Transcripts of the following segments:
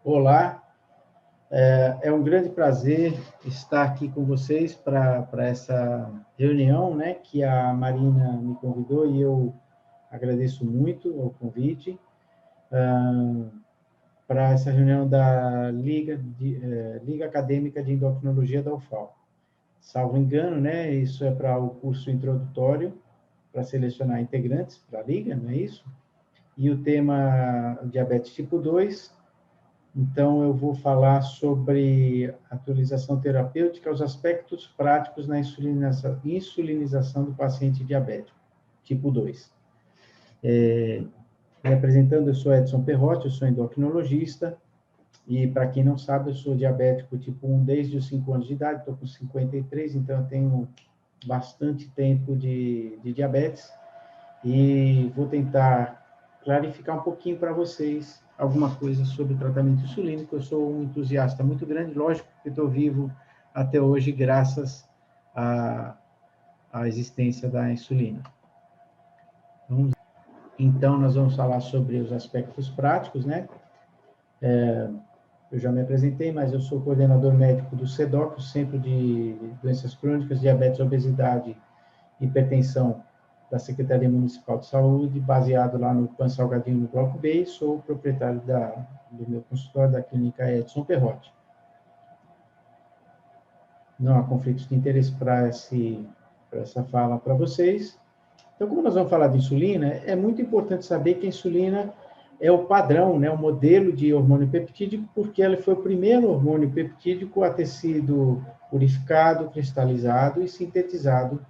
Olá, é um grande prazer estar aqui com vocês para essa reunião, né, que a Marina me convidou e eu agradeço muito o convite para essa reunião da Liga Acadêmica de Endocrinologia da UFAL. Salvo engano, né, isso é para o curso introdutório, para selecionar integrantes para a Liga, não é isso? E o tema diabetes tipo 2. Então, eu vou falar sobre atualização terapêutica, os aspectos práticos na insulinização do paciente diabético, tipo 2. Me apresentando, eu sou Edson Perrotti, eu sou endocrinologista, e para quem não sabe, eu sou diabético tipo 1 desde os 5 anos de idade, estou com 53, então eu tenho bastante tempo de diabetes, e vou tentar clarificar um pouquinho para vocês alguma coisa sobre o tratamento insulínico. Eu sou um entusiasta muito grande, lógico que estou vivo até hoje graças à existência da insulina. Então, nós vamos falar sobre os aspectos práticos, né? Eu já me apresentei, mas eu sou coordenador médico do CEDOC, o Centro de Doenças Crônicas, Diabetes, Obesidade e Hipertensão da Secretaria Municipal de Saúde, baseado lá no Pan Salgadinho, no Bloco B, e sou proprietário do meu consultório, da clínica Edson Perrotti. Não há conflitos de interesse para essa fala para vocês. Então, como nós vamos falar de insulina, é muito importante saber que a insulina é o padrão, né, o modelo de hormônio peptídico, porque ela foi o primeiro hormônio peptídico a ter sido purificado, cristalizado e sintetizado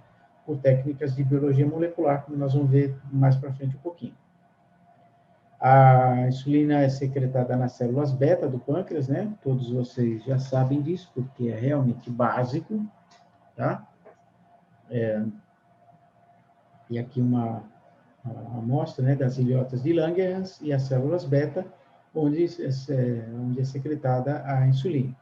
por técnicas de biologia molecular, como nós vamos ver mais para frente um pouquinho. A insulina é secretada nas células beta do pâncreas, né? Todos vocês já sabem disso, porque é realmente básico, tá? E aqui uma amostra, né, das ilhotas de Langerhans e as células beta, onde é secretada a insulina.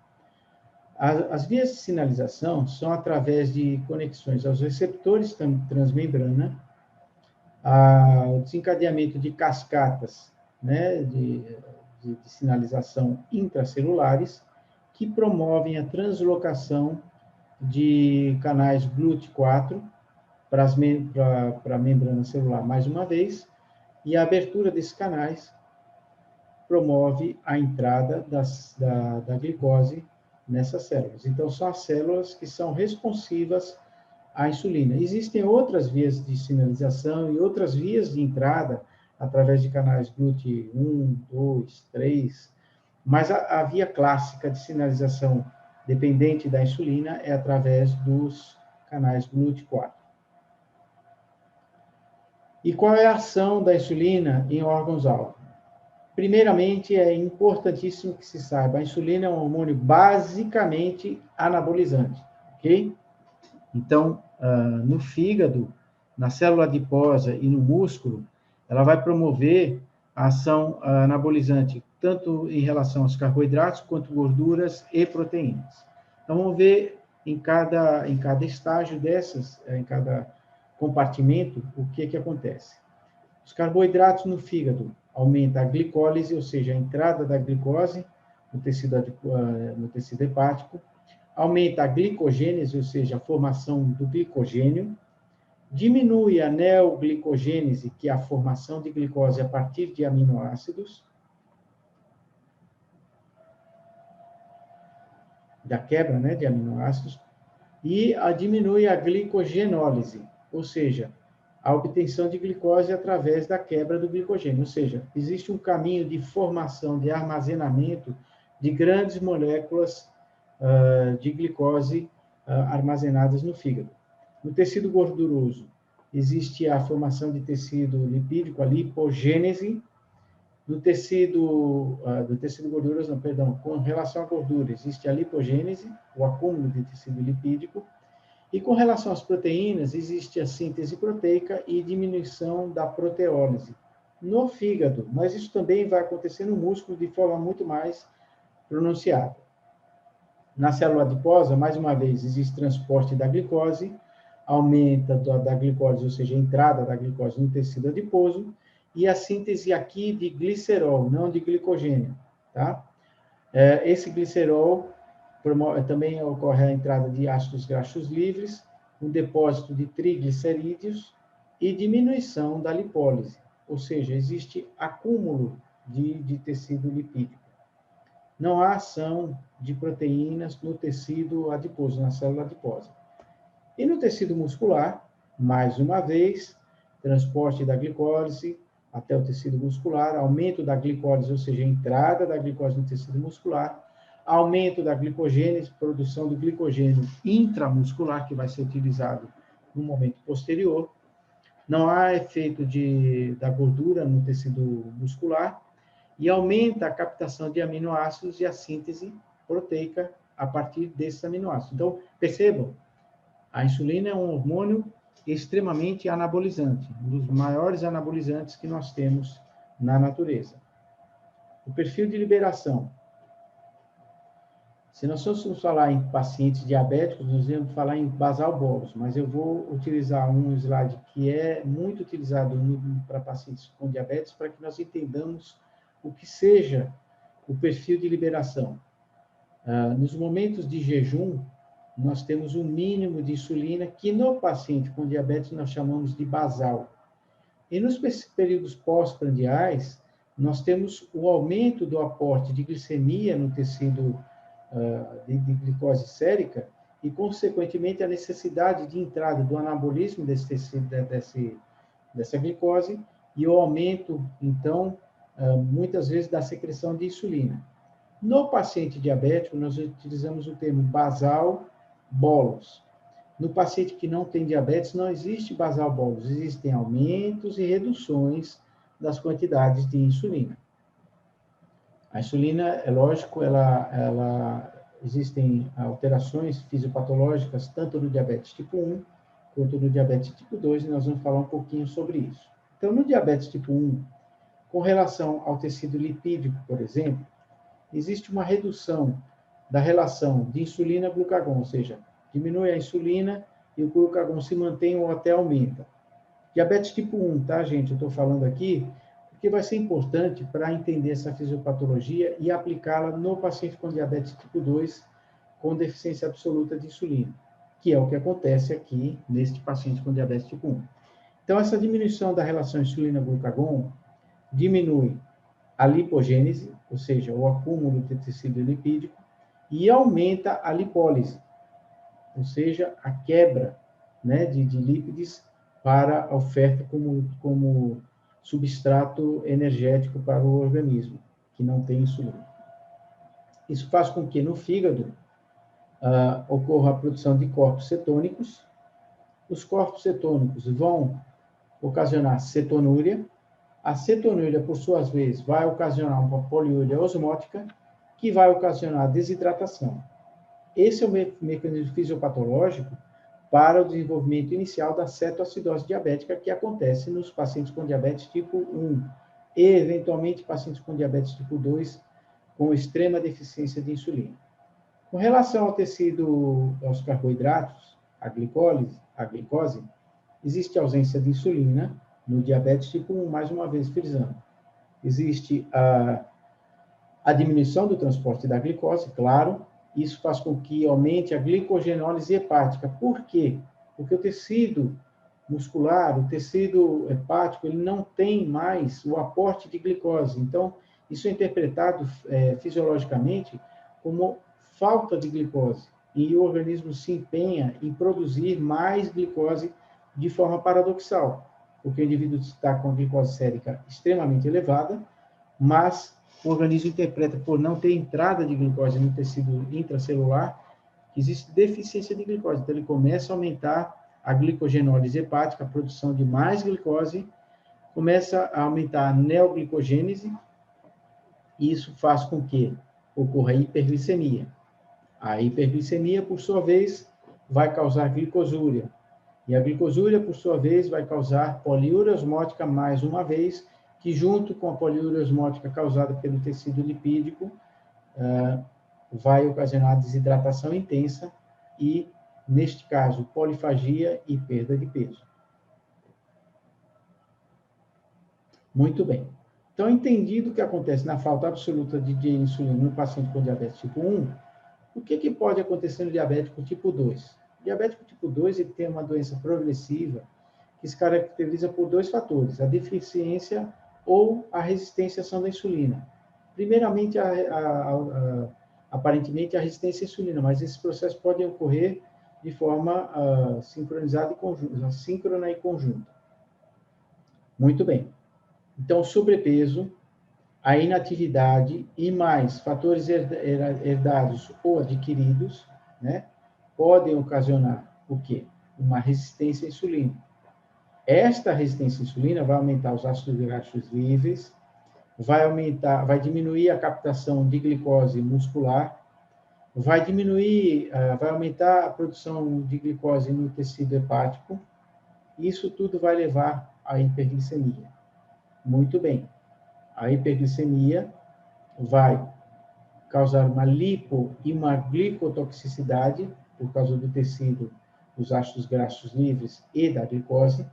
As vias de sinalização são através de conexões aos receptores transmembrana, o desencadeamento de cascatas, né, de sinalização intracelulares, que promovem a translocação de canais GLUT4 para a membrana celular mais uma vez, e a abertura desses canais promove a entrada da glicose nessas células. Então, são as células que são responsivas à insulina. Existem outras vias de sinalização e outras vias de entrada através de canais GLUT1, 2, 3, mas a via clássica de sinalização dependente da insulina é através dos canais GLUT4. E qual é a ação da insulina em órgãos-alvo? Primeiramente, é importantíssimo que se saiba, a insulina é um hormônio basicamente anabolizante, ok? Então, no fígado, na célula adiposa e no músculo, ela vai promover a ação anabolizante, tanto em relação aos carboidratos, quanto gorduras e proteínas. Então, vamos ver em cada estágio dessas, em cada compartimento, o que acontece. Os carboidratos no fígado aumenta a glicólise, ou seja, a entrada da glicose no tecido hepático, aumenta a glicogênese, ou seja, a formação do glicogênio, diminui a neoglicogênese, que é a formação de glicose a partir de aminoácidos, da quebra, né, de aminoácidos, e diminui a glicogenólise, ou seja, a obtenção de glicose através da quebra do glicogênio, ou seja, existe um caminho de formação, de armazenamento de grandes moléculas de glicose armazenadas no fígado. No tecido gorduroso, existe a formação de tecido lipídico, a lipogênese. Do tecido gorduroso, não, perdão, com relação à gordura, existe a lipogênese, o acúmulo de tecido lipídico. E com relação às proteínas, existe a síntese proteica e diminuição da proteólise no fígado, mas isso também vai acontecer no músculo de forma muito mais pronunciada. Na célula adiposa, mais uma vez, existe transporte da glicose, aumenta da glicose, ou seja, a entrada da glicose no tecido adiposo, e a síntese aqui de glicerol, não de glicogênio, tá? Esse glicerol também ocorre a entrada de ácidos graxos livres, um depósito de triglicerídeos e diminuição da lipólise, ou seja, existe acúmulo de tecido lipídico. Não há ação de proteínas no tecido adiposo, na célula adiposa. E no tecido muscular, mais uma vez, transporte da glicólise até o tecido muscular, aumento da glicólise, ou seja, a entrada da glicose no tecido muscular, aumento da glicogênese, produção do glicogênio intramuscular, que vai ser utilizado no momento posterior. Não há efeito da gordura no tecido muscular e aumenta a captação de aminoácidos e a síntese proteica a partir desses aminoácidos. Então, percebam, a insulina é um hormônio extremamente anabolizante, um dos maiores anabolizantes que nós temos na natureza. O perfil de liberação. Se nós fôssemos falar em pacientes diabéticos, nós vamos falar em basal bolus, mas eu vou utilizar um slide que é muito utilizado para pacientes com diabetes, para que nós entendamos o que seja o perfil de liberação. Nos momentos de jejum, nós temos um mínimo de insulina, que no paciente com diabetes nós chamamos de basal. E nos períodos pós-prandiais, nós temos o aumento do aporte de glicemia no tecido de glicose sérica e, consequentemente, a necessidade de entrada do anabolismo desse tecido, dessa glicose e o aumento, então, muitas vezes, da secreção de insulina. No paciente diabético, nós utilizamos o termo basal bolus. No paciente que não tem diabetes, não existe basal bolus, existem aumentos e reduções das quantidades de insulina. A insulina, é lógico, existem alterações fisiopatológicas, tanto no diabetes tipo 1 quanto no diabetes tipo 2, e nós vamos falar um pouquinho sobre isso. Então, no diabetes tipo 1, com relação ao tecido lipídico, por exemplo, existe uma redução da relação de insulina-glucagon, ou seja, diminui a insulina e o glucagon se mantém ou até aumenta. Diabetes tipo 1, tá, gente? Eu estou falando aqui porque vai ser importante para entender essa fisiopatologia e aplicá-la no paciente com diabetes tipo 2 com deficiência absoluta de insulina, que é o que acontece aqui neste paciente com diabetes tipo 1. Então, essa diminuição da relação insulina-glucagon diminui a lipogênese, ou seja, o acúmulo de tecido lipídico, e aumenta a lipólise, ou seja, a quebra, né, de lípides para a oferta como substrato energético para o organismo, que não tem insulina. Isso faz com que no fígado ocorra a produção de corpos cetônicos. Os corpos cetônicos vão ocasionar cetonúria. A cetonúria, por sua vez, vai ocasionar uma poliúria osmótica, que vai ocasionar desidratação. Esse é o mecanismo fisiopatológico para o desenvolvimento inicial da cetoacidose diabética, que acontece nos pacientes com diabetes tipo 1 e, eventualmente, pacientes com diabetes tipo 2 com extrema deficiência de insulina. Com relação ao tecido, aos carboidratos, a glicose, existe ausência de insulina no diabetes tipo 1, mais uma vez frisando. Existe a diminuição do transporte da glicose, claro, isso faz com que aumente a glicogenólise hepática. Por quê? Porque o tecido muscular, o tecido hepático, ele não tem mais o aporte de glicose. Então, isso é interpretado fisiologicamente como falta de glicose. E o organismo se empenha em produzir mais glicose de forma paradoxal, porque o indivíduo está com a glicose sérica extremamente elevada, mas o organismo interpreta por não ter entrada de glicose no tecido intracelular, que existe deficiência de glicose. Então, ele começa a aumentar a glicogenólise hepática, a produção de mais glicose, começa a aumentar a neoglicogênese, e isso faz com que ocorra a hiperglicemia. A hiperglicemia, por sua vez, vai causar glicosúria. E a glicosúria, por sua vez, vai causar poliúria osmótica mais uma vez, que junto com a poliúria osmótica causada pelo tecido lipídico, vai ocasionar desidratação intensa e, neste caso, polifagia e perda de peso. Muito bem. Então, entendido o que acontece na falta absoluta de insulina no paciente com diabetes tipo 1, o que pode acontecer no diabético tipo 2? O diabético tipo 2 ele tem uma doença progressiva que se caracteriza por dois fatores, a deficiência ou a resistência à ação da insulina. Primeiramente, aparentemente, a resistência à insulina, mas esses processos podem ocorrer de forma sincronizada e conjunta, síncrona e conjunta. Muito bem. Então, sobrepeso, a inatividade e mais fatores herdados ou adquiridos, né, podem ocasionar o quê? Uma resistência à insulina. Esta resistência à insulina vai aumentar os ácidos graxos livres, vai diminuir a captação de glicose muscular, vai aumentar a produção de glicose no tecido hepático. Isso tudo vai levar à hiperglicemia. Muito bem. A hiperglicemia vai causar uma lipo e uma glicotoxicidade por causa do tecido, dos ácidos graxos livres e da glicose.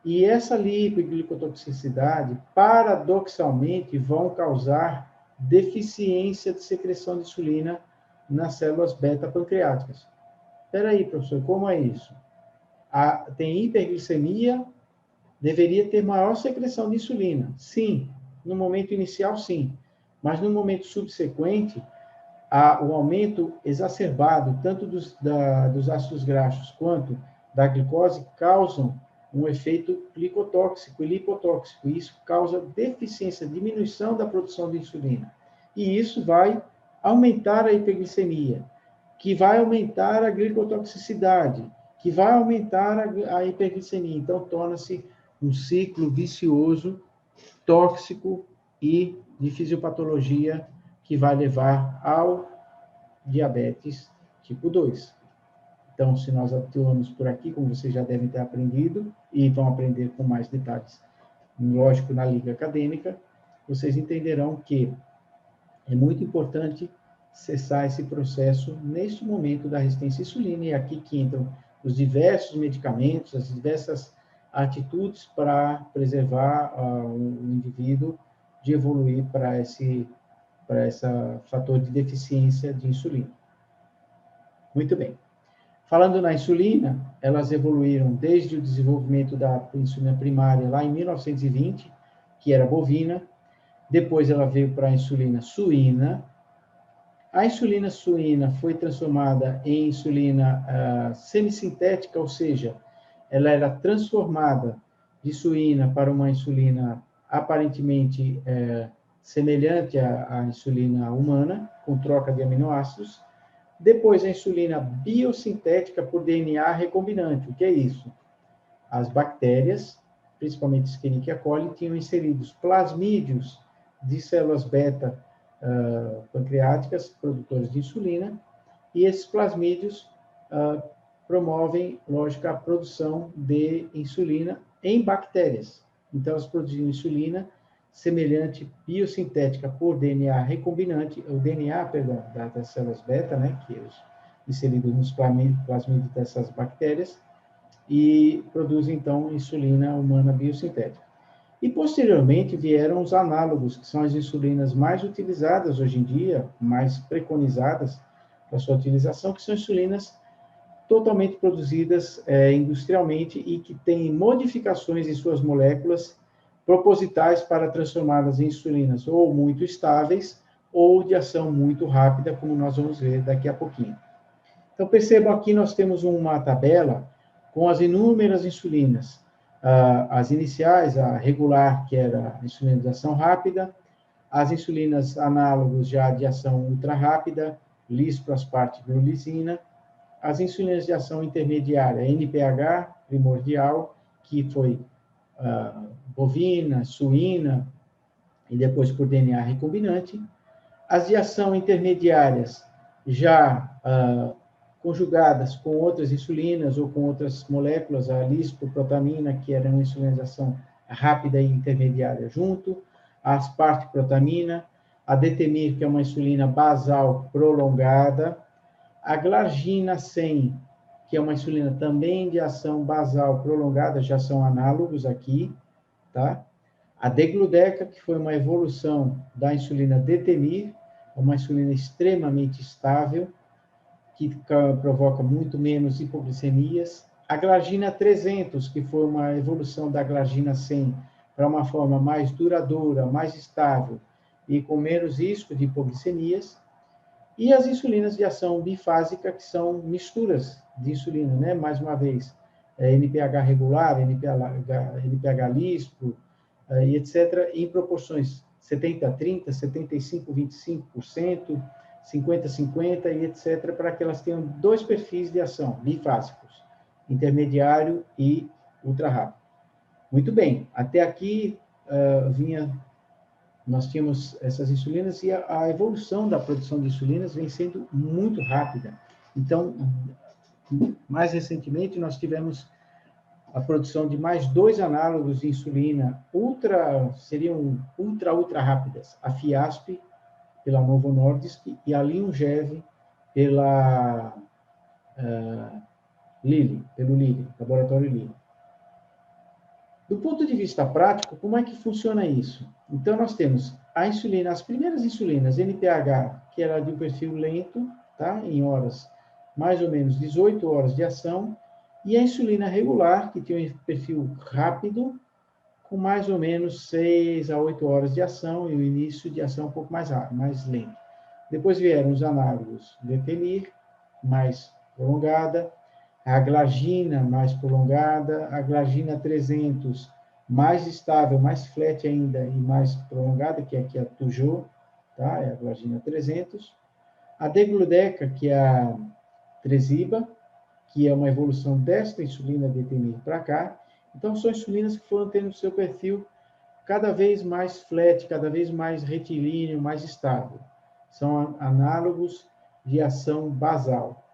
E essa lipo e glicotoxicidade, paradoxalmente, vão causar deficiência de secreção de insulina nas células beta-pancreáticas. Espera aí, professor, como é isso? Tem hiperglicemia, deveria ter maior secreção de insulina. Sim, no momento inicial, sim. Mas no momento subsequente, o aumento exacerbado, tanto dos ácidos graxos quanto da glicose, causam um efeito glicotóxico e lipotóxico. E isso causa deficiência, diminuição da produção de insulina. E isso vai aumentar a hiperglicemia, que vai aumentar a glicotoxicidade, que vai aumentar a hiperglicemia. Então, torna-se um ciclo vicioso, tóxico e de fisiopatologia que vai levar ao diabetes tipo 2. Então, se nós atuamos por aqui, como vocês já devem ter aprendido, e vão aprender com mais detalhes, lógico, na liga acadêmica, vocês entenderão que é muito importante cessar esse processo neste momento da resistência à insulina, e é aqui que entram os diversos medicamentos, as diversas atitudes para preservar o indivíduo de evoluir para esse fator de deficiência de insulina. Muito bem. Falando na insulina, elas evoluíram desde o desenvolvimento da insulina primária lá em 1920, que era bovina, depois ela veio para a insulina suína. A insulina suína foi transformada em insulina semissintética, ou seja, ela era transformada de suína para uma insulina aparentemente semelhante à insulina humana, com troca de aminoácidos. Depois, a insulina biosintética por DNA recombinante. O que é isso? As bactérias, principalmente Escherichia coli, tinham inseridos plasmídios de células beta pancreáticas, produtores de insulina, e esses plasmídios promovem, lógico, a produção de insulina em bactérias. Então, elas produziam insulina semelhante biosintética por DNA recombinante, o DNA, perdão, das células beta, né, que é inserido nos plasmídios dessas bactérias, e produzem, então, insulina humana biosintética. E, posteriormente, vieram os análogos, que são as insulinas mais utilizadas hoje em dia, mais preconizadas para sua utilização, que são insulinas totalmente produzidas industrialmente e que têm modificações em suas moléculas propositais para transformá-las em insulinas ou muito estáveis ou de ação muito rápida, como nós vamos ver daqui a pouquinho. Então, percebam aqui nós temos uma tabela com as inúmeras insulinas. As iniciais, a regular, que era a insulina de ação rápida, as insulinas análogos já de ação ultra rápida, lisproasparte glilisina, as insulinas de ação intermediária, NPH, primordial, que foi bovina, suína, e depois por DNA recombinante. As de ação intermediárias, já conjugadas com outras insulinas ou com outras moléculas, a lisproprotamina, que era uma insulina de ação rápida e intermediária junto, a asparteprotamina, a detemir, que é uma insulina basal prolongada, a glargina 100, que é uma insulina também de ação basal prolongada, já são análogos aqui, tá? A Degludeca, que foi uma evolução da insulina Detenir, uma insulina extremamente estável, que provoca muito menos hipoglicemias. A Glargina 300, que foi uma evolução da Glargina 100 para uma forma mais duradoura, mais estável e com menos risco de hipoglicemias. E as insulinas de ação bifásica, que são misturas de insulina, né? Mais uma vez, NPH regular, NPH lispro, e etc., em proporções 70-30, 75-25%, 50-50 e etc., para que elas tenham dois perfis de ação bifásicos, intermediário e ultra rápido. Muito bem, até aqui nós tínhamos essas insulinas e a evolução da produção de insulinas vem sendo muito rápida. Então, mais recentemente, nós tivemos a produção de mais 2 análogos de insulina seriam ultra rápidas, a Fiasp, pela Novo Nordisk, e a Lyumjev, pela pelo Lilly, laboratório Lilly. Do ponto de vista prático, como é que funciona isso? Então, nós temos a insulina, as primeiras insulinas, NPH, que era de um perfil lento, tá? Em horas, mais ou menos 18 horas de ação, e a insulina regular, que tem um perfil rápido, com mais ou menos 6 a 8 horas de ação, e o início de ação um pouco mais rápido, mais lento. Depois vieram os análogos Detenir, mais prolongada, a Glargina mais prolongada, a Glargina 300 mais estável, mais flat ainda e mais prolongada, que é aqui a Toujou, tá? É a Glargina 300. A Degludeca, que é a Tresiba, que é uma evolução desta insulina Detenir para cá. Então, são insulinas que foram tendo seu perfil cada vez mais flat, cada vez mais retilíneo, mais estável. São análogos de ação basal.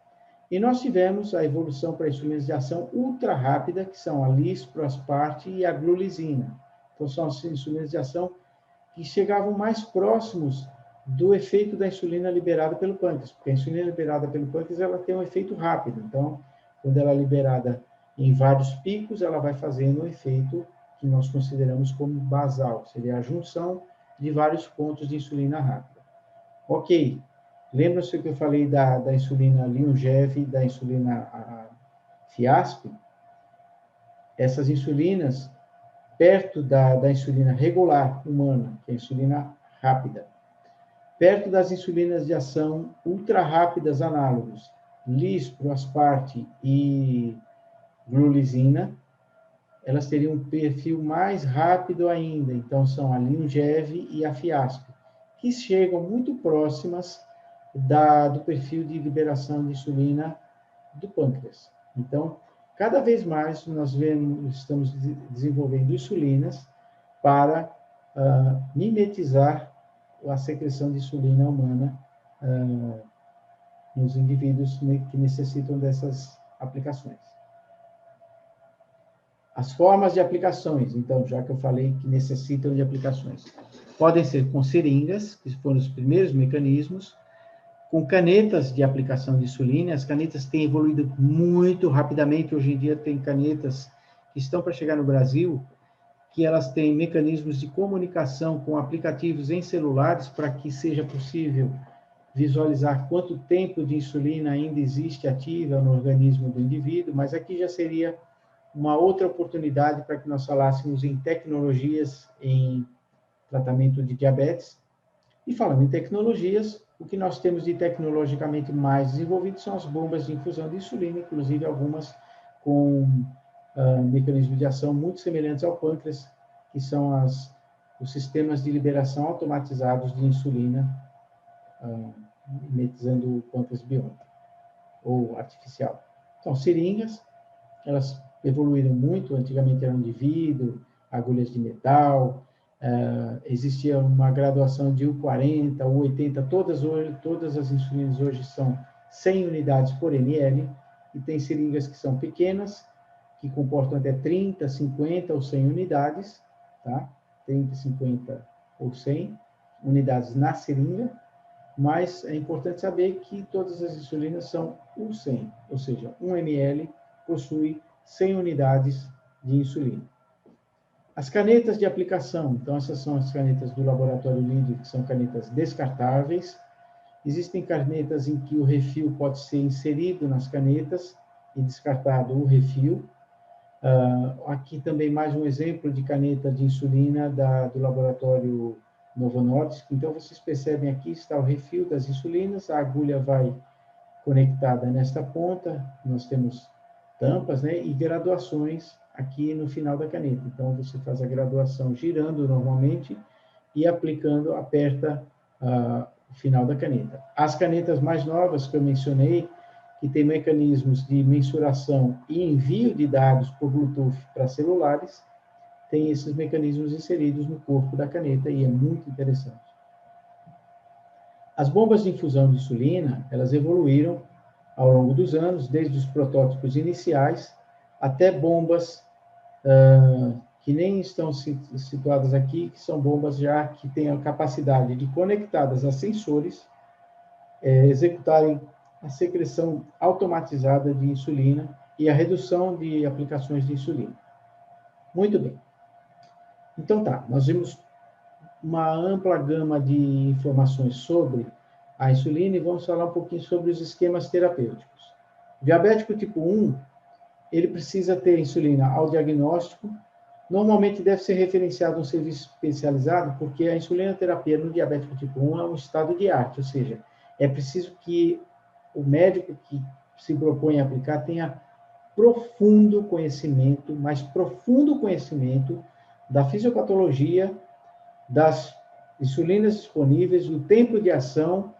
E nós tivemos a evolução para insulinas de ação ultra rápida, que são a Lispro, Asparte e a Glulizina. Então, são as insulinas de ação que chegavam mais próximos do efeito da insulina liberada pelo pâncreas, porque a insulina liberada pelo pâncreas ela tem um efeito rápido. Então, quando ela é liberada em vários picos, ela vai fazendo um efeito que nós consideramos como basal, seria a junção de vários pontos de insulina rápida. Ok. Lembra-se que eu falei da insulina Lyumjev e da insulina Fiasp? Essas insulinas, perto da insulina regular humana, que é a insulina rápida, perto das insulinas de ação ultra rápidas análogos, Lispro, Asparte e Glulizina, elas teriam um perfil mais rápido ainda. Então, são a Lyumjev e a Fiasp, que chegam muito próximas do perfil de liberação de insulina do pâncreas. Então, cada vez mais nós estamos desenvolvendo insulinas para mimetizar a secreção de insulina humana nos indivíduos que necessitam dessas aplicações. As formas de aplicações, então, já que eu falei que necessitam de aplicações, podem ser com seringas, que foram os primeiros mecanismos, com canetas de aplicação de insulina. As canetas têm evoluído muito rapidamente. Hoje em dia, tem canetas que estão para chegar no Brasil, que elas têm mecanismos de comunicação com aplicativos em celulares para que seja possível visualizar quanto tempo de insulina ainda existe ativa no organismo do indivíduo, mas aqui já seria uma outra oportunidade para que nós falássemos em tecnologias em tratamento de diabetes. E falando em tecnologias, o que nós temos de tecnologicamente mais desenvolvido são as bombas de infusão de insulina, inclusive algumas com mecanismos de ação muito semelhantes ao pâncreas, que são os sistemas de liberação automatizados de insulina, mimetizando o pâncreas biônico ou artificial. Então, seringas, elas evoluíram muito, antigamente eram de vidro, agulhas de metal, existia uma graduação de U40, U80, todas as insulinas hoje são 100 unidades por ml, e tem seringas que são pequenas, que comportam até 30, 50 ou 100 unidades, tá? 30, 50 ou 100 unidades na seringa, mas é importante saber que todas as insulinas são U100, ou seja, 1 ml possui 100 unidades de insulina. As canetas de aplicação. Então, essas são as canetas do laboratório Lide, que são canetas descartáveis. Existem canetas em que o refil pode ser inserido nas canetas e descartado o refil. Aqui também mais um exemplo de caneta de insulina do laboratório Novo Nordisk. Então, vocês percebem aqui está o refil das insulinas, a agulha vai conectada nesta ponta, nós temos tampas, né, e graduações aqui no final da caneta. Então, você faz a graduação girando normalmente e aplicando, aperta o final da caneta. As canetas mais novas que eu mencionei, que tem mecanismos de mensuração e envio de dados por Bluetooth para celulares, tem esses mecanismos inseridos no corpo da caneta e é muito interessante. As bombas de infusão de insulina, elas evoluíram ao longo dos anos, desde os protótipos iniciais até bombas que nem estão situadas aqui, que são bombas já que têm a capacidade de, conectadas a sensores, executarem a secreção automatizada de insulina e a redução de aplicações de insulina. Muito bem. Então tá, nós vimos uma ampla gama de informações sobre a insulina e vamos falar um pouquinho sobre os esquemas terapêuticos. O diabético tipo 1, ele precisa ter insulina ao diagnóstico. Normalmente deve ser referenciado um serviço especializado, porque a insulinoterapia no diabético tipo 1 é um estado de arte, ou seja, é preciso que o médico que se propõe a aplicar tenha profundo conhecimento, mais profundo conhecimento da fisiopatologia, das insulinas disponíveis, do tempo de ação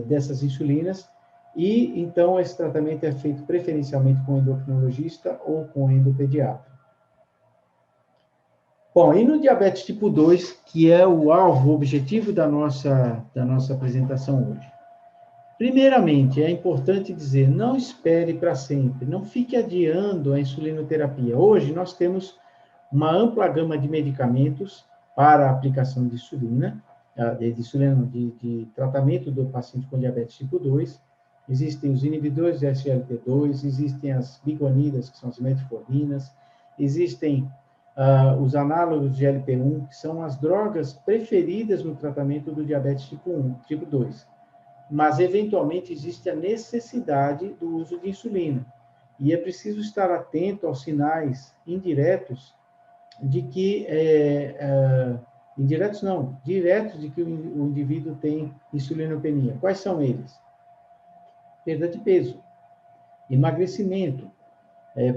dessas insulinas, e então esse tratamento é feito preferencialmente com endocrinologista ou com endopediatra. Bom, e no diabetes tipo 2, que é o alvo, o objetivo da nossa apresentação hoje? Primeiramente, é importante dizer, não espere para sempre, não fique adiando a insulinoterapia. Hoje nós temos uma ampla gama de medicamentos para a aplicação de insulina, de tratamento do paciente com diabetes tipo 2. Existem os inibidores de SGLT2, existem as biconidas, que são as metforminas, existem os análogos de GLP-1, que são as drogas preferidas no tratamento do diabetes tipo 2. Mas, eventualmente, existe a necessidade do uso de insulina. E é preciso estar atento aos sinais indiretos de que, indiretos não, diretos de que o indivíduo tem insulinopenia. Quais são eles? Perda de peso, emagrecimento,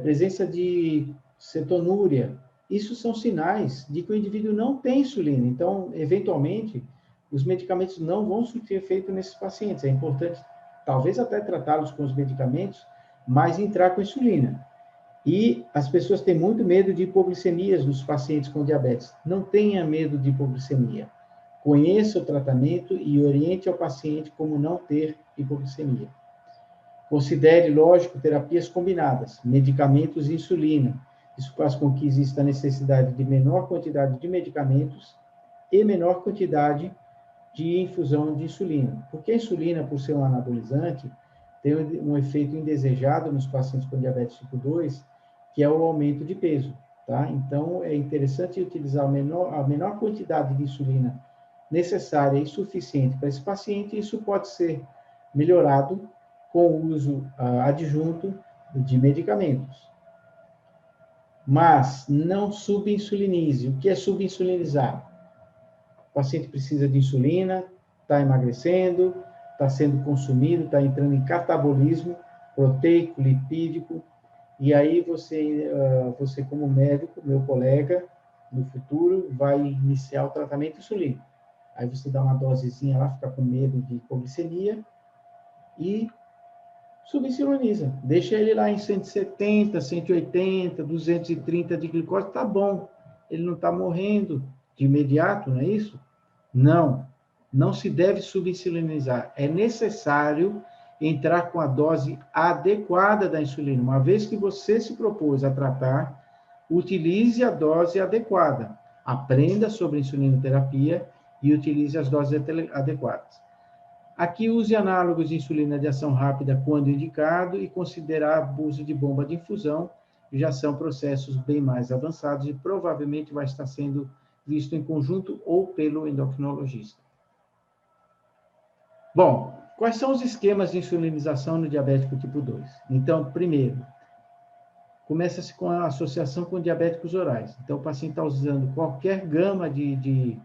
presença de cetonúria. Isso são sinais de que o indivíduo não tem insulina. Então, eventualmente, os medicamentos não vão surtir efeito nesses pacientes. É importante, talvez até tratá-los com os medicamentos, mas entrar com insulina. E as pessoas têm muito medo de hipoglicemias nos pacientes com diabetes. Não tenha medo de hipoglicemia. Conheça o tratamento e oriente ao paciente como não ter hipoglicemia. Considere, lógico, terapias combinadas, medicamentos e insulina. Isso faz com que exista a necessidade de menor quantidade de medicamentos e menor quantidade de infusão de insulina. Porque a insulina, por ser um anabolizante, tem um efeito indesejado nos pacientes com diabetes tipo 2, que é o aumento de peso, tá? Então, é interessante utilizar a menor quantidade de insulina necessária e suficiente para esse paciente, e isso pode ser melhorado com o uso adjunto de medicamentos. Mas não subinsulinize. O que é subinsulinizar? O paciente precisa de insulina, está emagrecendo, está sendo consumido, está entrando em catabolismo proteico, lipídico, e aí você como médico, meu colega, no futuro, vai iniciar o tratamento insulínico. Aí você dá uma dosezinha lá, fica com medo de hipoglicemia e subinsuliniza. Deixa ele lá em 170, 180, 230 de glicose, tá bom. Ele não está morrendo de imediato, não é isso? Não, não se deve subinsulinizar. É necessário entrar com a dose adequada da insulina. Uma vez que você se propôs a tratar, utilize a dose adequada. Aprenda sobre insulinoterapia e utilize as doses adequadas. Aqui, use análogos de insulina de ação rápida quando indicado e considerar abuso de bomba de infusão já são processos bem mais avançados e provavelmente vai estar sendo visto em conjunto ou pelo endocrinologista. Bom, quais são os esquemas de insulinização no diabético tipo 2? Então, primeiro, começa-se com a associação com diabéticos orais. Então, o paciente está usando qualquer gama de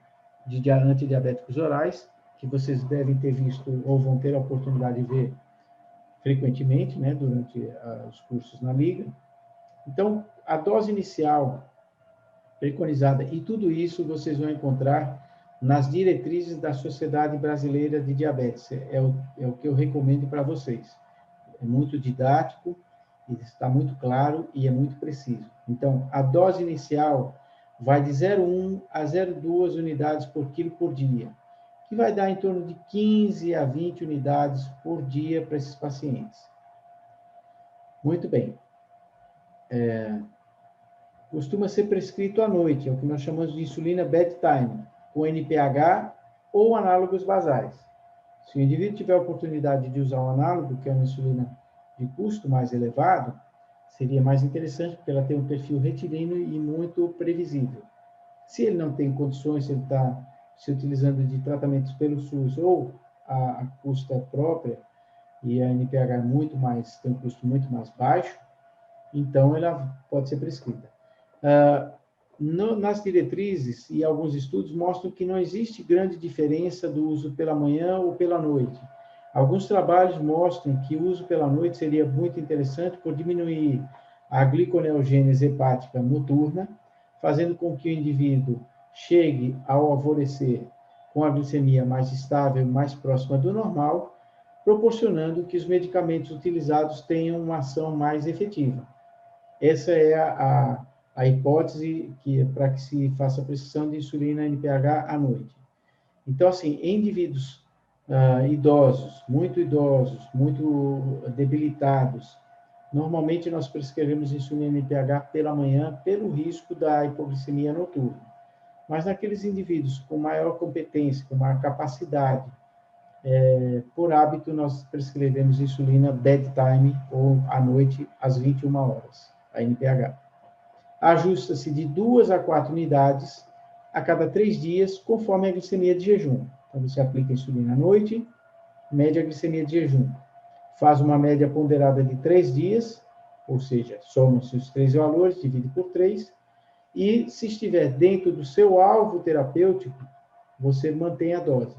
antidiabéticos orais, que vocês devem ter visto ou vão ter a oportunidade de ver frequentemente, né, durante os cursos na Liga. Então, a dose inicial preconizada, e tudo isso vocês vão encontrar nas diretrizes da Sociedade Brasileira de Diabetes. É o que eu recomendo para vocês. É muito didático, está muito claro e é muito preciso. Então, a dose inicial vai de 0,1 a 0,2 unidades por quilo por dia, que vai dar em torno de 15 a 20 unidades por dia para esses pacientes. Muito bem. Costuma ser prescrito à noite, é o que nós chamamos de insulina bedtime, com NPH ou análogos basais. Se o indivíduo tiver a oportunidade de usar um análogo, que é uma insulina de custo mais elevado, seria mais interessante, porque ela tem um perfil retilíneo e muito previsível. Se ele não tem condições, se ele está se utilizando de tratamentos pelo SUS ou a custa própria, e a NPH tem um custo muito mais baixo, então ela pode ser prescrita. Nas diretrizes e alguns estudos mostram que não existe grande diferença do uso pela manhã ou pela noite. Alguns trabalhos mostram que o uso pela noite seria muito interessante por diminuir a gliconeogênese hepática noturna, fazendo com que o indivíduo chegue ao alvorecer com a glicemia mais estável, mais próxima do normal, proporcionando que os medicamentos utilizados tenham uma ação mais efetiva. Essa é a hipótese para que se faça a prescrição de insulina NPH à noite. Então, assim, em indivíduos idosos, muito debilitados, normalmente nós prescrevemos insulina NPH pela manhã pelo risco da hipoglicemia noturna. Mas naqueles indivíduos com maior competência, com maior capacidade, por hábito, nós prescrevemos insulina bedtime ou à noite, às 21 horas, a NPH. Ajusta-se de 2 a 4 unidades a cada 3 dias, conforme a glicemia de jejum. Então, você aplica a insulina à noite, mede a glicemia de jejum. Faz uma média ponderada de 3 dias, ou seja, soma-se os 3 valores, divide por 3, e se estiver dentro do seu alvo terapêutico, você mantém a dose.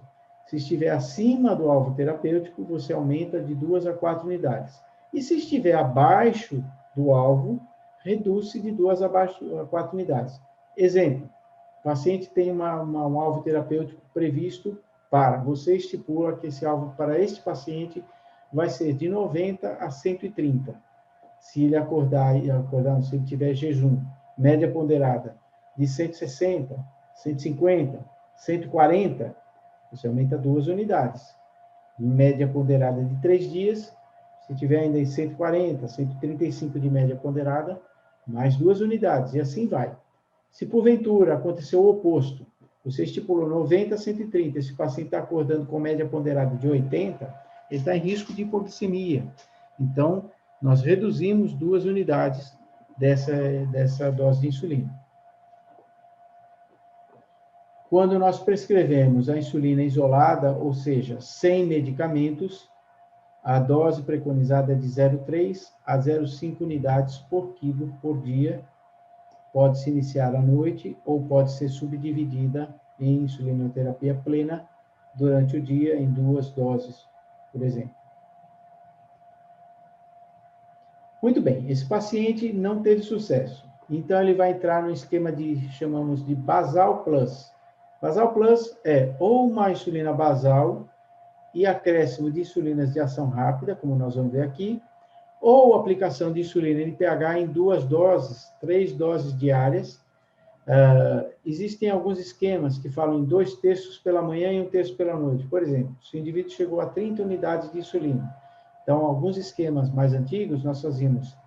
Se estiver acima do alvo terapêutico, você aumenta de 2 a 4 unidades. E se estiver abaixo do alvo, reduz-se de 2 a 4 unidades. Exemplo, o paciente tem um alvo terapêutico previsto você estipula que esse alvo para este paciente vai ser de 90 a 130. Se ele se ele tiver jejum, média ponderada de 160, 150, 140, você aumenta 2 unidades. Média ponderada de 3 dias, se tiver ainda em 140, 135 de média ponderada, mais 2 unidades, e assim vai. Se porventura aconteceu o oposto, você estipulou 90 a 130, esse paciente está acordando com média ponderada de 80, ele está em risco de hipoglicemia. Então, nós reduzimos 2 unidades dessa dose de insulina. Quando nós prescrevemos a insulina isolada, ou seja, sem medicamentos, a dose preconizada é de 0,3 a 0,5 unidades por quilo por dia. Pode se iniciar à noite ou pode ser subdividida em insulinoterapia plena durante o dia em 2 doses, por exemplo. Muito bem, esse paciente não teve sucesso. Então, ele vai entrar no esquema chamamos de basal plus. Basal plus é ou uma insulina basal e acréscimo de insulinas de ação rápida, como nós vamos ver aqui, ou aplicação de insulina NPH em 2 doses, 3 doses diárias. Existem alguns esquemas que falam em 2 terços pela manhã e 1 terço pela noite. Por exemplo, se o indivíduo chegou a 30 unidades de insulina, então, alguns esquemas mais antigos, nós fazíamos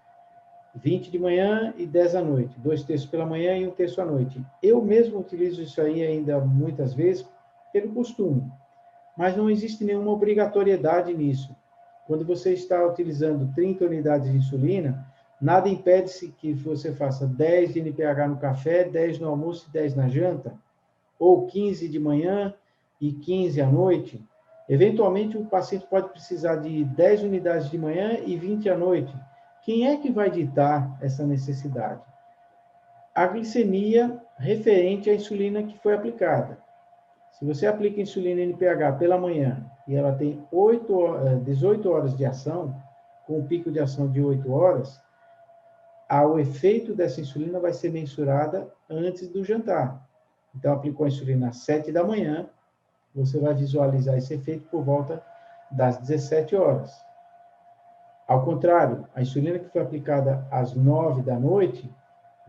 20 de manhã e 10 à noite, 2 terços pela manhã e 1 terço à noite. Eu mesmo utilizo isso aí ainda muitas vezes pelo costume, mas não existe nenhuma obrigatoriedade nisso. Quando você está utilizando 30 unidades de insulina, Nada impede-se que você faça 10 de NPH no café, 10 no almoço e 10 na janta, ou 15 de manhã e 15 à noite. Eventualmente, o paciente pode precisar de 10 unidades de manhã e 20 à noite. Quem é que vai ditar essa necessidade? A glicemia referente à insulina que foi aplicada. Se você aplica insulina NPH pela manhã e ela tem 18 horas de ação, com um pico de ação de 8 horas, o efeito dessa insulina vai ser mensurada antes do jantar. Então, aplicou a insulina às 7 da manhã, você vai visualizar esse efeito por volta das 17 horas. Ao contrário, a insulina que foi aplicada às 9 da noite,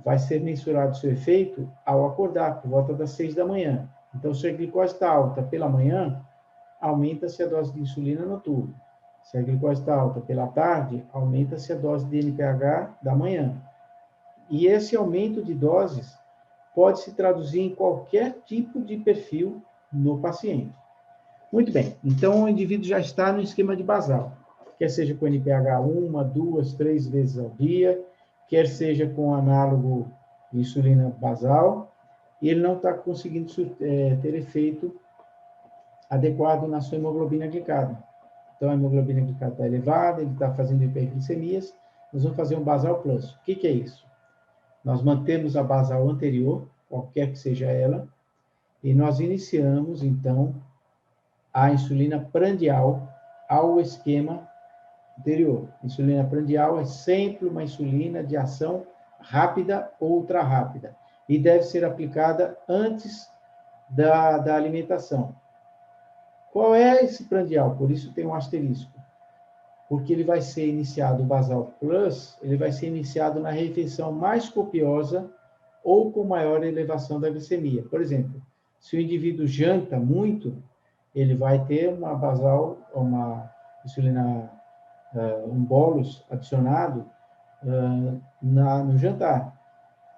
vai ser mensurado seu efeito ao acordar, por volta das 6 da manhã. Então, se a glicose está alta pela manhã, aumenta-se a dose de insulina noturna. Se a glicose está alta pela tarde, aumenta-se a dose de NPH da manhã. E esse aumento de doses pode se traduzir em qualquer tipo de perfil no paciente. Muito bem, então o indivíduo já está no esquema de basal, quer seja com NPH 1, 2, 3 vezes ao dia, quer seja com análogo de insulina basal, e ele não está conseguindo ter efeito adequado na sua hemoglobina glicada. Então, a hemoglobina glicada está elevada, ele está fazendo hiperglicemias, nós vamos fazer um basal plus. O que é isso? Nós mantemos a basal anterior, qualquer que seja ela, e nós iniciamos, então, a insulina prandial ao esquema anterior. Insulina prandial é sempre uma insulina de ação rápida ou ultra rápida, e deve ser aplicada antes da alimentação. Qual é esse prandial? Por isso tem um asterisco. Porque ele vai ser iniciado, o basal plus, ele vai ser iniciado na refeição mais copiosa ou com maior elevação da glicemia. Por exemplo, se o indivíduo janta muito, ele vai ter uma basal, uma insulina, um bolus adicionado no jantar.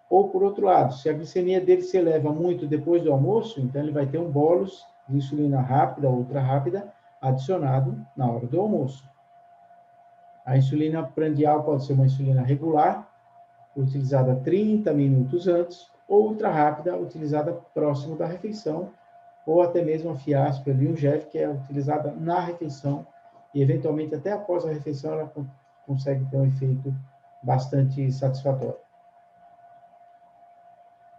Ou, por outro lado, se a glicemia dele se eleva muito depois do almoço, então ele vai ter um bolus de insulina rápida, ultra rápida, adicionado na hora do almoço. A insulina prandial pode ser uma insulina regular, utilizada 30 minutos antes, ou ultra rápida, utilizada próximo da refeição, ou até mesmo a fiasp ali, um GEF, que é utilizada na refeição, e eventualmente até após a refeição ela consegue ter um efeito bastante satisfatório.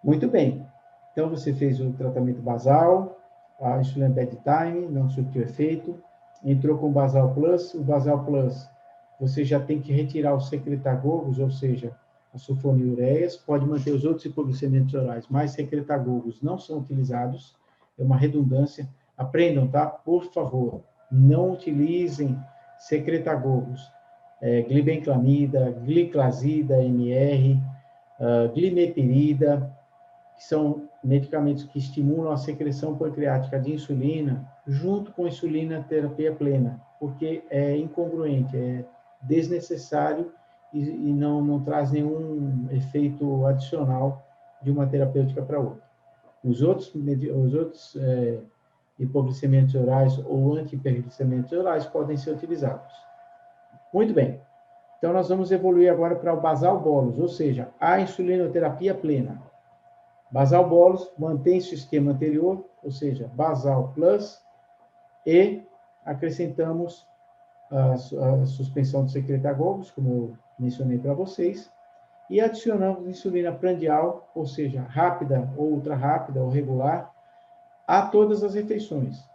Muito bem. Então, você fez o tratamento basal, a insulina bedtime, não surtiu efeito, entrou com o basal plus. O basal plus, você já tem que retirar os secretagogos, ou seja, as sulfonilureias, pode manter os outros hipoglicemiantes orais, mas secretagogos não são utilizados, é uma redundância. Aprendam, tá? Por favor, não utilizem secretagogos. Glibenclamida, gliclazida, MR, glimepirida, que são medicamentos que estimulam a secreção pancreática de insulina, junto com insulina terapia plena, porque é incongruente, é desnecessário e não traz nenhum efeito adicional de uma terapêutica para outra. Os outros hipoglicemiantes orais ou anti-hiperglicemiantes orais podem ser utilizados. Muito bem. Então, nós vamos evoluir agora para o basal bolus, ou seja, a insulinoterapia plena. Basal bolus mantém-se o esquema anterior, ou seja, basal plus, e acrescentamos a suspensão de secretagogos, como eu mencionei para vocês, e adicionamos insulina prandial, ou seja, rápida ou ultra rápida ou regular, a todas as refeições.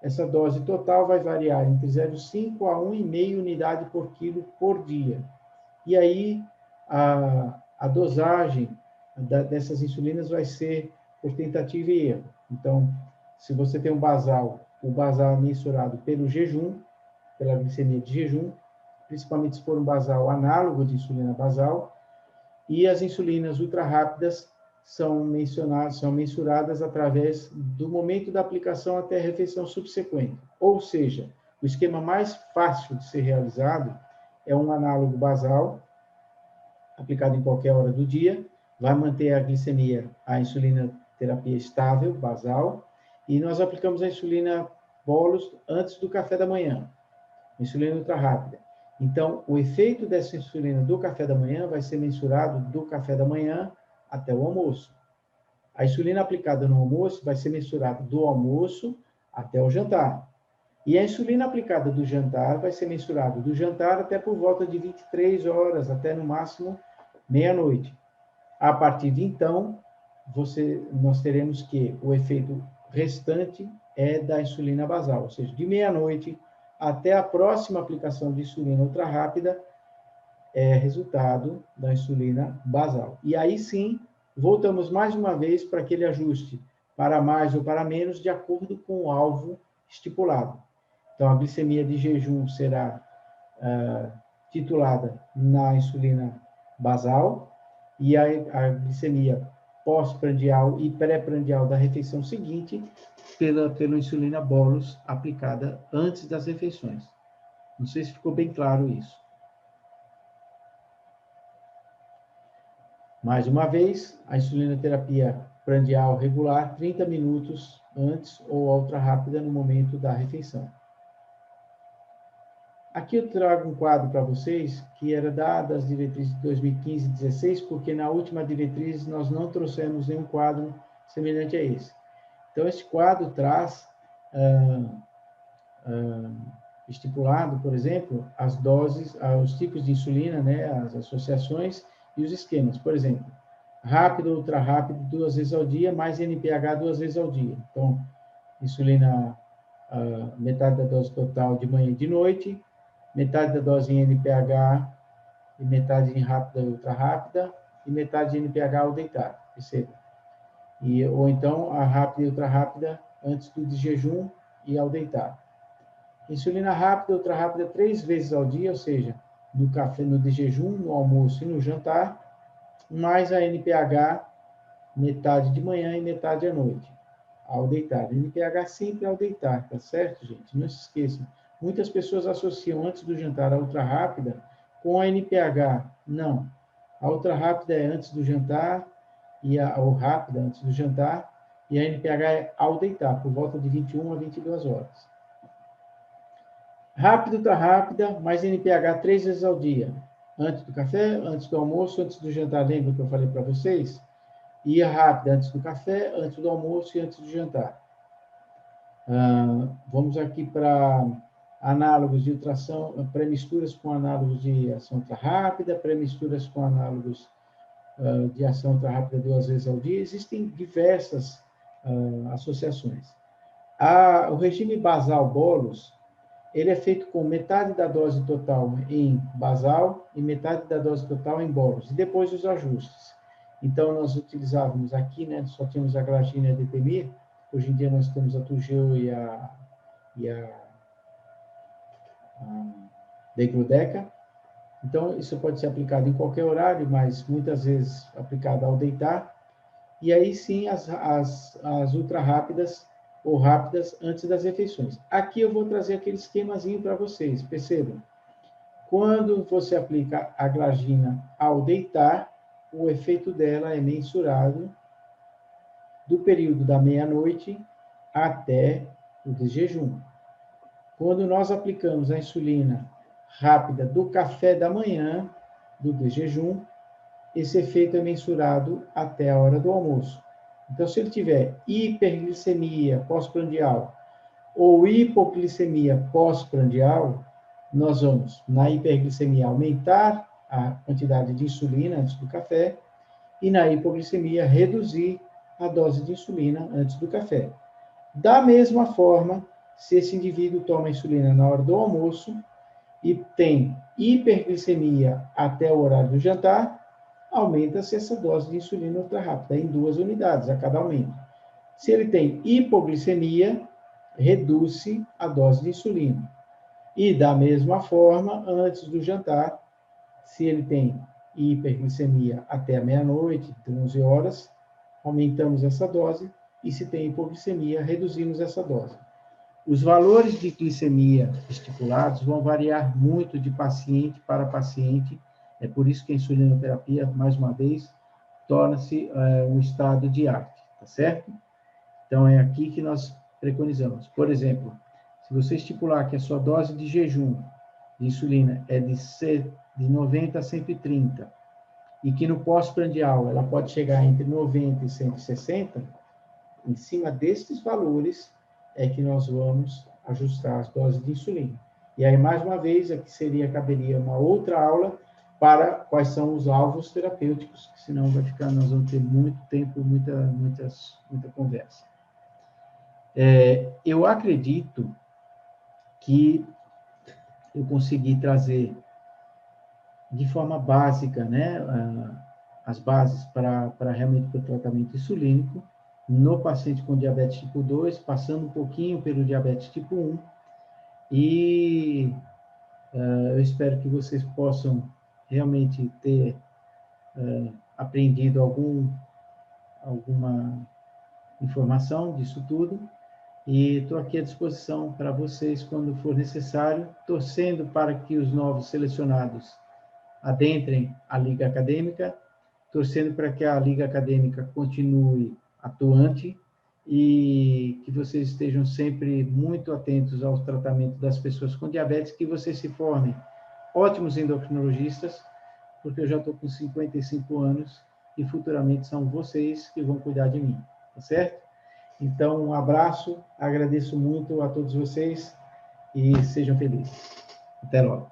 Essa dose total vai variar entre 0,5 a 1,5 unidade por quilo por dia. E aí, a dosagem dessas insulinas vai ser por tentativa e erro. Então, se você tem um basal, o basal é mensurado pelo jejum, pela glicemia de jejum, principalmente se for um basal análogo de insulina basal, e as insulinas ultra rápidas são mensuradas através do momento da aplicação até a refeição subsequente. Ou seja, o esquema mais fácil de ser realizado é um análogo basal, aplicado em qualquer hora do dia, vai manter a glicemia, a insulina terapia estável, basal, e nós aplicamos a insulina bolus antes do café da manhã, insulina ultra rápida. Então, o efeito dessa insulina do café da manhã vai ser mensurado do café da manhã até o almoço. A insulina aplicada no almoço vai ser mensurada do almoço até o jantar. E a insulina aplicada do jantar vai ser mensurada do jantar até por volta de 23 horas, até no máximo meia-noite. A partir de então, nós teremos que o efeito restante é da insulina basal, ou seja, de meia-noite até a próxima aplicação de insulina ultra-rápida é resultado da insulina basal. E aí sim, voltamos mais uma vez para aquele ajuste para mais ou para menos, de acordo com o alvo estipulado. Então, a glicemia de jejum será titulada na insulina basal, e a glicemia pós-prandial e pré-prandial da refeição seguinte pela insulina bolus aplicada antes das refeições. Não sei se ficou bem claro isso. Mais uma vez, a insulinoterapia prandial regular, 30 minutos antes ou ultra rápida no momento da refeição. Aqui eu trago um quadro para vocês que era das diretrizes de 2015 e 2016, porque na última diretriz nós não trouxemos nenhum quadro semelhante a esse. Então, esse quadro traz estipulado, por exemplo, as doses, os tipos de insulina, né, as associações e os esquemas. Por exemplo, rápido, ultra rápido, 2 vezes ao dia, mais NPH 2 vezes ao dia. Então, insulina, metade da dose total de manhã e de noite, metade da dose em NPH e metade em rápida e ultra rápida, e metade em NPH ao deitar, perceba. Ou então, a rápida e ultra rápida antes do jejum e ao deitar. Insulina rápida, ultra rápida 3 vezes ao dia, ou seja, no café, no de jejum, no almoço e no jantar, mais a NPH metade de manhã e metade à noite, ao deitar. NPH sempre ao deitar, tá certo, gente? Não se esqueçam. Muitas pessoas associam antes do jantar a ultra rápida com a NPH. Não. A ultra rápida é antes do jantar ou rápida antes do jantar, e a NPH é ao deitar, por volta de 21 a 22 horas. Rápido, ultra rápida, mais NPH 3 vezes ao dia. Antes do café, antes do almoço, antes do jantar, lembra que eu falei para vocês? E a rápida antes do café, antes do almoço e antes do jantar. Vamos aqui para análogos de ultrassom, pré-misturas com análogos de ação ultra-rápida, pré-misturas com análogos de ação ultra-rápida 2 vezes ao dia. Existem diversas associações. O regime basal bolus, ele é feito com metade da dose total em basal e metade da dose total em bolus, e depois os ajustes. Então, nós utilizávamos aqui, né, só tínhamos a glargina e a depemir. Hoje em dia nós temos a Toujeo e a Degludec. Então, isso pode ser aplicado em qualquer horário, mas muitas vezes aplicado ao deitar. E aí sim, as ultra rápidas ou rápidas antes das refeições. Aqui eu vou trazer aquele esquemazinho para vocês, percebam. Quando você aplica a glargina ao deitar, o efeito dela é mensurado do período da meia-noite até o de jejum. Quando nós aplicamos a insulina rápida do café da manhã, do de jejum, esse efeito é mensurado até a hora do almoço. Então, se ele tiver hiperglicemia pós-prandial ou hipoglicemia pós-prandial, nós vamos, na hiperglicemia, aumentar a quantidade de insulina antes do café e na hipoglicemia, reduzir a dose de insulina antes do café. Da mesma forma, se esse indivíduo toma insulina na hora do almoço e tem hiperglicemia até o horário do jantar, aumenta-se essa dose de insulina ultra rápida em 2 unidades a cada aumento. Se ele tem hipoglicemia, reduz-se a dose de insulina. E da mesma forma, antes do jantar, se ele tem hiperglicemia até a meia-noite, 11 horas, aumentamos essa dose, e se tem hipoglicemia, reduzimos essa dose. Os valores de glicemia estipulados vão variar muito de paciente para paciente, é por isso que a insulinoterapia, mais uma vez, torna-se um estado de arte, tá certo? Então, é aqui que nós preconizamos. Por exemplo, se você estipular que a sua dose de jejum de insulina é de 90 a 130, e que no pós-prandial ela pode chegar entre 90 e 160, em cima destes valores é que nós vamos ajustar as doses de insulina. E aí, mais uma vez, aqui caberia uma outra aula para quais são os alvos terapêuticos, que senão nós vamos ter muito tempo, muita conversa. Eu acredito que eu consegui trazer de forma básica, né, as bases para realmente o tratamento insulínico no paciente com diabetes tipo 2, passando um pouquinho pelo diabetes tipo 1, e eu espero que vocês possam realmente ter aprendido alguma informação disso tudo, e estou aqui à disposição para vocês quando for necessário, torcendo para que os novos selecionados adentrem a Liga Acadêmica, torcendo para que a Liga Acadêmica continue atuante e que vocês estejam sempre muito atentos ao tratamento das pessoas com diabetes, que vocês se formem ótimos endocrinologistas, porque eu já estou com 55 anos e futuramente são vocês que vão cuidar de mim, tá certo? Então, um abraço, agradeço muito a todos vocês e sejam felizes. Até logo.